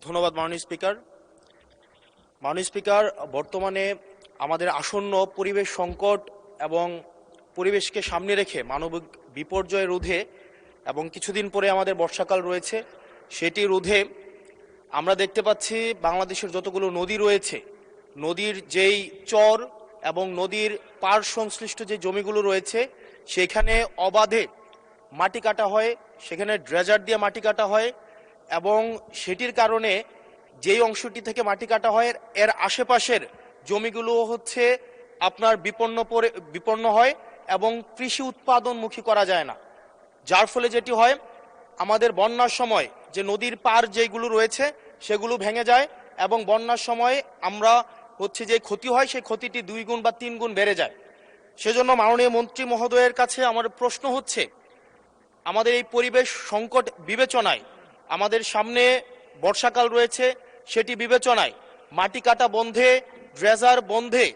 ধন্যবাদ মাননীয় স্পিকার। মাননীয় স্পিকার, বর্তমানে আমাদের আসন্ন পরিবেশ সংকট এবং পরিবেশকে সামনে রেখে মানবিক বিপর্যয় রোধে এবং কিছুদিন পরে আমাদের বর্ষাকাল রয়েছে, সেটি রোধে আমরা দেখতে পাচ্ছি বাংলাদেশের যতগুলো নদী রয়েছে, নদীর যেই চর এবং নদীর পাড় সংশ্লিষ্ট যে জমিগুলো রয়েছে সেখানে অবাধে মাটি কাটা হয়, সেখানে ড্রেজার দিয়ে মাটি কাটা হয় এবং সেটির কারণে যেই অংশটি থেকে মাটি কাটা হয় এর আশেপাশের জমিগুলো হচ্ছে আপনার বিপন্ন হয় এবং কৃষি উৎপাদনমুখী করা যায় না, যার ফলে যেটি হয় আমাদের বন্যার সময় যে নদীর পাড় যেগুলো রয়েছে সেগুলো ভেঙে যায় এবং বন্যার সময় আমরা হচ্ছে যে ক্ষতি হয় সেই ক্ষতিটি 2 গুণ বা 3 গুণ বেড়ে যায়। সেজন্য মাননীয় মন্ত্রী মহোদয়ের কাছে আমার প্রশ্ন হচ্ছে, আমাদের এই পরিবেশ সংকট বিবেচনায় আমাদের সামনে বর্ষাকাল রয়েছে, সেটি বিবেচনায় মাটি কাটা বন্ধে, ড্রেজার বন্ধে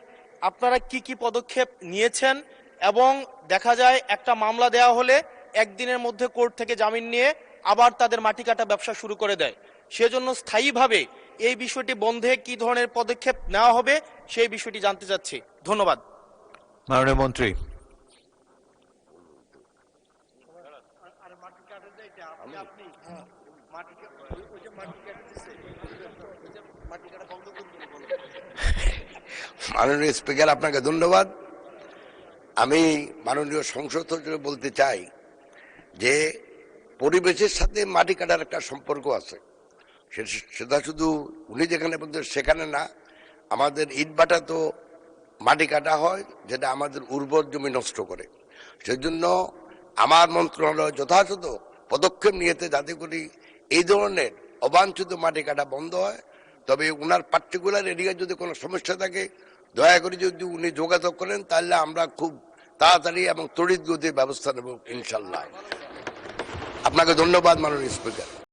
আপনারা কি কি পদক্ষেপ নিয়েছেন এবং দেখা যায় একটা মামলা দেওয়া হলে একদিনের মধ্যে কোর্ট থেকে জামিন নিয়ে আবার তাদের মাটি কাটা ব্যবসা শুরু করে দেয়, সেজন্য স্থায়ীভাবে এই বিষয়টি বন্ধে কি ধরনের পদক্ষেপ নেওয়া হবে সেই বিষয়টি জানতে চাচ্ছি। ধন্যবাদ। মাননীয় মন্ত্রী। মাননীয় স্পিকার, আপনাকে ধন্যবাদ। আমি মাননীয় সংসদ সচিব বলতে চাই যে পরিবেশের সাথে মাটি কাটার একটা সম্পর্ক আছে, সেটা শুধু উনি যেখানে বলতেন সেখানে না, আমাদের ইটভাটা তো মাটি কাটা হয় যেটা আমাদের উর্বর জমি নষ্ট করে। সেজন্য আমার মন্ত্রণালয় যথাযথ পদক্ষেপ নিয়েছে যাতে করে এই ধরনের অবাঞ্ছিত মাটি কাটা বন্ধ হয়। তবে ওনার পার্টিকুলার এরিয়ায় যদি কোনো সমস্যা থাকে দয়া করে যদি উনি যোগাযোগ করেন তাহলে আমরা খুব তাড়াতাড়ি এবং তড়িৎ গতির ব্যবস্থা নেব ইনশাল্লাহ। আপনাকে ধন্যবাদ মাননীয় স্পিকার।